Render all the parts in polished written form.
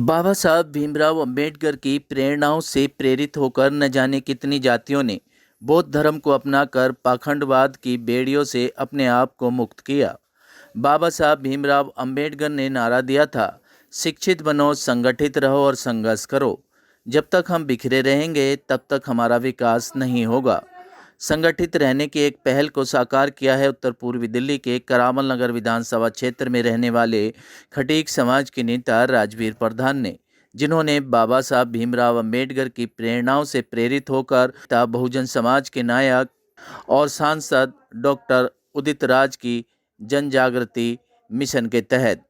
बाबा साहब भीमराव अंबेडकर की प्रेरणाओं से प्रेरित होकर न जाने कितनी जातियों ने बौद्ध धर्म को अपनाकर पाखंडवाद की बेड़ियों से अपने आप को मुक्त किया। बाबा साहब भीमराव अंबेडकर ने नारा दिया था, शिक्षित बनो, संगठित रहो और संघर्ष करो। जब तक हम बिखरे रहेंगे तब तक हमारा विकास नहीं होगा। संगठित रहने की एक पहल को साकार किया है उत्तर पूर्वी दिल्ली के करामल नगर विधानसभा क्षेत्र में रहने वाले खटीक समाज के नेता राजवीर प्रधान ने, जिन्होंने बाबा साहब भीमराव अंबेडकर की प्रेरणाओं से प्रेरित होकर बहुजन समाज के नायक और सांसद डॉक्टर उदित राज की जन जागृति मिशन के तहत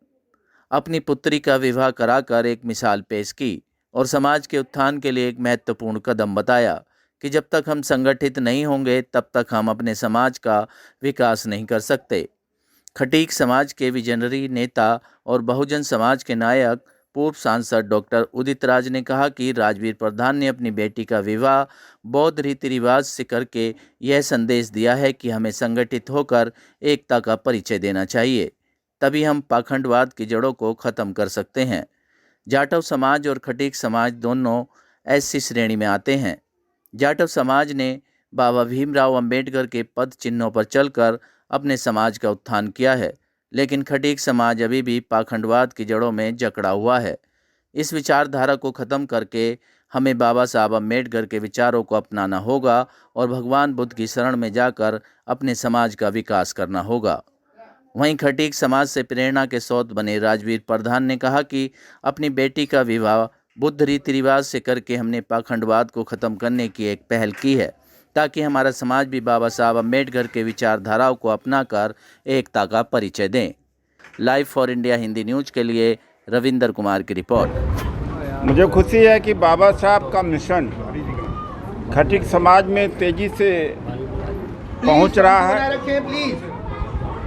अपनी पुत्री का विवाह कराकर एक मिसाल पेश की और समाज के उत्थान के लिए एक महत्वपूर्ण कदम बताया कि जब तक हम संगठित नहीं होंगे तब तक हम अपने समाज का विकास नहीं कर सकते। खटीक समाज के विजनरी नेता और बहुजन समाज के नायक पूर्व सांसद डॉक्टर उदित राज ने कहा कि राजवीर प्रधान ने अपनी बेटी का विवाह बौद्ध रीति रिवाज से करके यह संदेश दिया है कि हमें संगठित होकर एकता का परिचय देना चाहिए, तभी हम पाखंडवाद की जड़ों को खत्म कर सकते हैं। जाटव समाज और खटीक समाज दोनों ऐसी श्रेणी में आते हैं। जाटव समाज ने बाबा भीमराव अंबेडकर के पद चिन्हों पर चलकर अपने समाज का उत्थान किया है, लेकिन खटीक समाज अभी भी पाखंडवाद की जड़ों में जकड़ा हुआ है। इस विचारधारा को खत्म करके हमें बाबा साहब अंबेडकर के विचारों को अपनाना होगा और भगवान बुद्ध की शरण में जाकर अपने समाज का विकास करना होगा। वहीं खटीक समाज से प्रेरणा के स्रोत बने राजवीर प्रधान ने कहा कि अपनी बेटी का विवाह बुद्ध रीति रिवाज से करके हमने पाखंडवाद को ख़त्म करने की एक पहल की है, ताकि हमारा समाज भी बाबा साहब अंबेडकर के विचारधाराओं को अपनाकर एकता का परिचय दें। Live for India Hindi news के लिए रविंदर कुमार की रिपोर्ट। मुझे खुशी है कि बाबा साहब का मिशन खटीक समाज में तेज़ी से पहुंच रहा है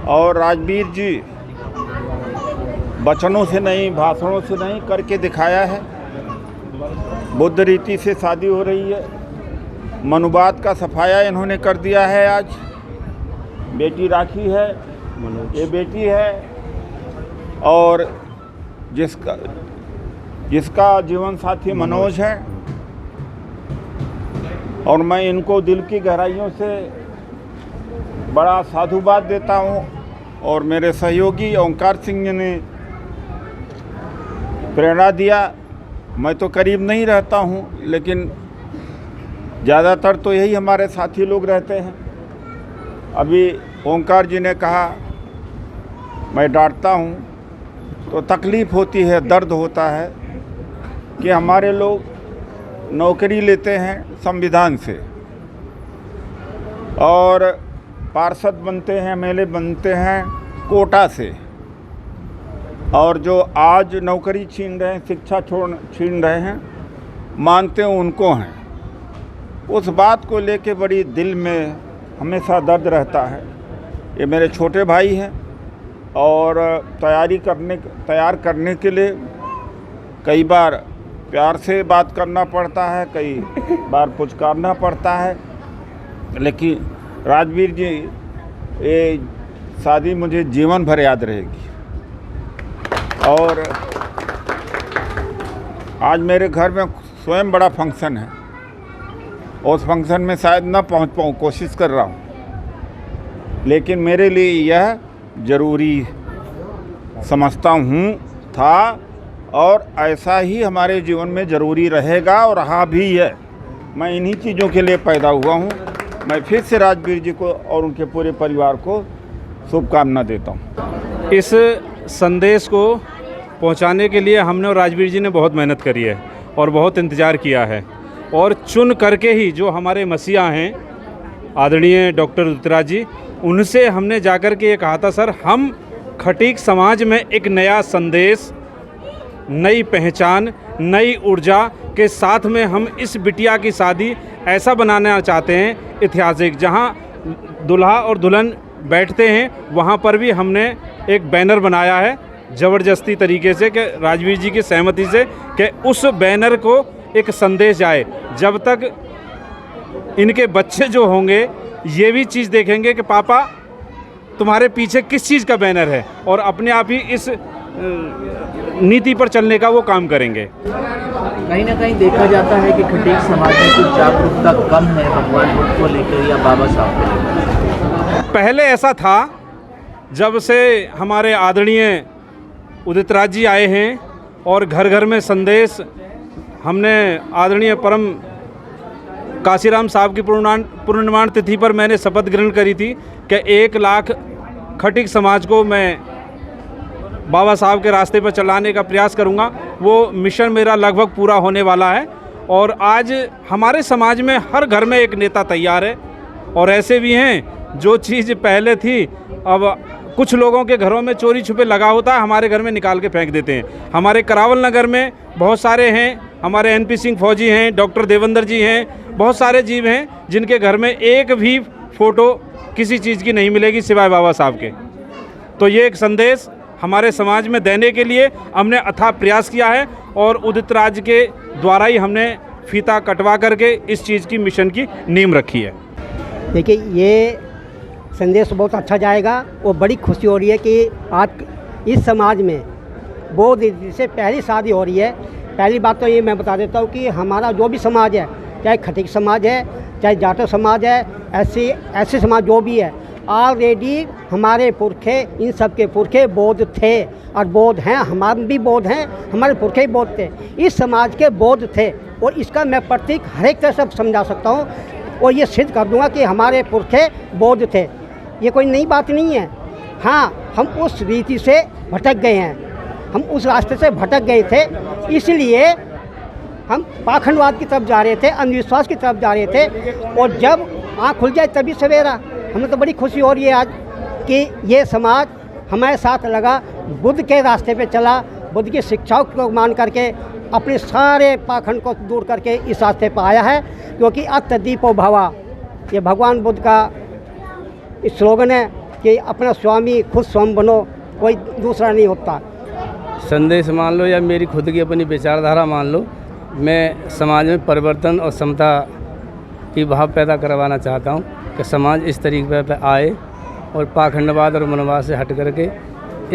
और राजवीर जी वचनों से नहीं, भाषणों से नहीं, करके दिखाया है। बुद्ध रीति से शादी हो रही है, मनुवाद का सफाया इन्होंने कर दिया है। आज बेटी राखी है, ये बेटी है और जिसका जीवन साथी मनोज है, और मैं इनको दिल की गहराइयों से बड़ा साधुवाद देता हूँ। और मेरे सहयोगी ओंकार सिंह ने प्रेरणा दिया। मैं तो करीब नहीं रहता हूँ, लेकिन ज़्यादातर तो यही हमारे साथी लोग रहते हैं। अभी ओंकार जी ने कहा, मैं डांटता हूँ तो तकलीफ़ होती है, दर्द होता है कि हमारे लोग नौकरी लेते हैं संविधान से और पार्षद बनते हैं, एमएलए बनते हैं कोटा से, और जो आज नौकरी छीन रहे हैं, शिक्षा छीन रहे हैं, मानते हैं उनको हैं। उस बात को लेके बड़ी दिल में हमेशा दर्द रहता है। ये मेरे छोटे भाई हैं और तैयार करने के लिए कई बार प्यार से बात करना पड़ता है, कई बार पुचकारना पड़ता है, लेकिन राजवीर जी, ये शादी मुझे जीवन भर याद रहेगी। और आज मेरे घर में स्वयं बड़ा फंक्शन है, उस फंक्शन में शायद न पहुंच पाऊँ, कोशिश कर रहा हूं, लेकिन मेरे लिए यह ज़रूरी समझता हूं था और ऐसा ही हमारे जीवन में ज़रूरी रहेगा और रहा भी है। मैं इन्हीं चीज़ों के लिए पैदा हुआ हूं। मैं फिर से राजवीर जी को और उनके पूरे परिवार को शुभकामना देता हूं। इस संदेश को पहुंचाने के लिए हमने और राजवीर जी ने बहुत मेहनत करी है और बहुत इंतज़ार किया है, और चुन करके ही जो हमारे मसीहा हैं आदरणीय डॉक्टर उदितराज जी, उनसे हमने जाकर के ये कहा था, सर हम खटीक समाज में एक नया संदेश, नई पहचान, नई ऊर्जा के साथ में हम इस बिटिया की शादी ऐसा बनाना चाहते हैं ऐतिहासिक, जहां दुल्हा और दुल्हन बैठते हैं वहां पर भी हमने एक बैनर बनाया है ज़बरदस्ती तरीके से, कि राजवीर जी की सहमति से, कि उस बैनर को एक संदेश जाए। जब तक इनके बच्चे जो होंगे ये भी चीज़ देखेंगे कि पापा तुम्हारे पीछे किस चीज़ का बैनर है, और अपने आप ही इस नीति पर चलने का वो काम करेंगे। कहीं ना कहीं देखा जाता है कि खटीक समाज में कुछ जागरूकता कम है भगवान बुद्ध को लेकर या बाबा साहब को लेकर। पहले ऐसा था, जब से हमारे आदरणीय उदित राज जी आए हैं और घर घर में संदेश, हमने आदरणीय परम काशीराम साहब की पूर्णनिर्वाण तिथि पर मैंने शपथ ग्रहण करी थी कि 1 लाख खटीक समाज को मैं बाबा साहब के रास्ते पर चलाने का प्रयास करूंगा। वो मिशन मेरा लगभग पूरा होने वाला है और आज हमारे समाज में हर घर में एक नेता तैयार है। और ऐसे भी हैं जो चीज़ पहले थी, अब कुछ लोगों के घरों में चोरी छुपे लगा होता है, हमारे घर में निकाल के फेंक देते हैं। हमारे करावल नगर में बहुत सारे हैं, हमारे NP सिंह फौजी हैं, डॉक्टर देवेंद्र जी हैं, बहुत सारे जीव हैं जिनके घर में एक भी फ़ोटो किसी चीज़ की नहीं मिलेगी सिवाय बाबा साहब के। तो ये एक संदेश हमारे समाज में देने के लिए हमने अथाह प्रयास किया है और उदित राज के द्वारा ही हमने फीता कटवा करके इस चीज़ की मिशन की नींव रखी है। देखिए, ये संदेश बहुत अच्छा जाएगा और बड़ी खुशी हो रही है कि आज इस समाज में बहुत दिन से पहली शादी हो रही है। पहली बात तो ये मैं बता देता हूँ कि हमारा जो भी समाज है, चाहे खटीक समाज है, चाहे जाटो समाज है, ऐसे समाज जो भी है, ऑलरेडी हमारे पुरखे, इन सब के पुरखे बौद्ध थे और बौद्ध हैं, हमारे भी बौद्ध हैं, हमारे पुरखे भी बौद्ध थे, इस समाज के बौद्ध थे। और इसका मैं प्रतीक हर एक तरह से समझा सकता हूँ और ये सिद्ध कर दूंगा कि हमारे पुरखे बौद्ध थे। ये कोई नई बात नहीं है। हाँ, हम उस रीति से भटक गए हैं, हम उस रास्ते से भटक गए थे, इसलिए हम पाखंडवाद की तरफ जा रहे थे, अंधविश्वास की तरफ जा रहे थे। और जब आँख खुल जाए तभी सवेरा। हमें तो बड़ी खुशी हो रही है आज कि ये समाज हमारे साथ लगा, बुद्ध के रास्ते पे चला, बुद्ध की शिक्षाओं को मान करके अपने सारे पाखंड को दूर करके इस रास्ते पर आया है। क्योंकि अत्तदीपो भवा, ये भगवान बुद्ध का स्लोगन है कि अपना स्वामी खुद स्वयं बनो, कोई दूसरा नहीं होता। संदेश मान लो या मेरी खुद की अपनी विचारधारा मान लो, मैं समाज में परिवर्तन और समता की भाव पैदा करवाना चाहता हूँ कि समाज इस तरीके पर आए और पाखंडवाद और मनवाद से हट करके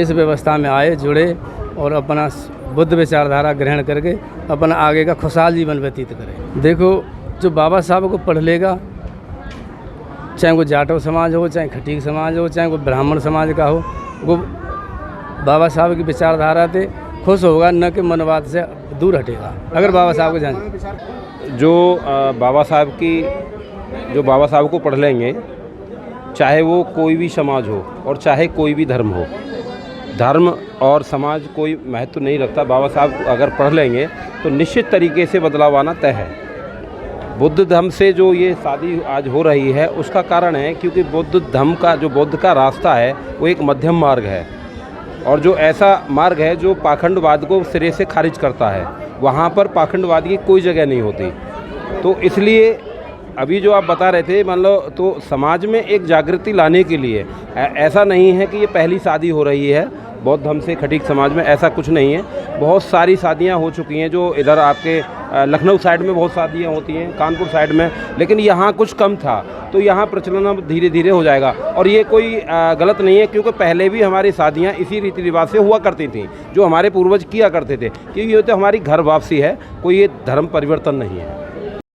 इस व्यवस्था में आए, जुड़े और अपना बुद्ध विचारधारा ग्रहण करके अपना आगे का खुशहाल जीवन व्यतीत करें। देखो, जो बाबा साहब को पढ़ लेगा, चाहे वो जाटो समाज हो, चाहे खटीक समाज हो, चाहे वो ब्राह्मण समाज का हो, वो बाबा साहब की विचारधारा से खुश होगा, न कि मनवाद से दूर हटेगा। अगर बाबा साहब को जाने जो बाबा साहब को पढ़ लेंगे, चाहे वो कोई भी समाज हो और चाहे कोई भी धर्म हो, धर्म और समाज कोई महत्व नहीं रखता। बाबा साहब अगर पढ़ लेंगे तो निश्चित तरीके से बदलाव आना तय है। बुद्ध धर्म से जो ये शादी आज हो रही है उसका कारण है क्योंकि बुद्ध धर्म का जो बुद्ध का रास्ता है वो एक मध्यम मार्ग है और जो ऐसा मार्ग है जो पाखंडवाद को सिरे से खारिज करता है, वहाँ पर पाखंडवाद की कोई जगह नहीं होती। तो इसलिए अभी जो आप बता रहे थे, मान लो तो समाज में एक जागृति लाने के लिए ऐसा नहीं है कि ये पहली शादी हो रही है बौद्ध धर्म से खटीक समाज में, ऐसा कुछ नहीं है। बहुत सारी शादियां हो चुकी हैं, जो इधर आपके लखनऊ साइड में बहुत शादियां होती हैं, कानपुर साइड में, लेकिन यहाँ कुछ कम था। तो यहाँ प्रचलन अब धीरे धीरे हो जाएगा और ये कोई गलत नहीं है क्योंकि पहले भी हमारी शादियाँ इसी रीति रिवाज से हुआ करती थी जो हमारे पूर्वज किया करते थे, क्योंकि ये तो हमारी घर वापसी है, कोई ये धर्म परिवर्तन नहीं है।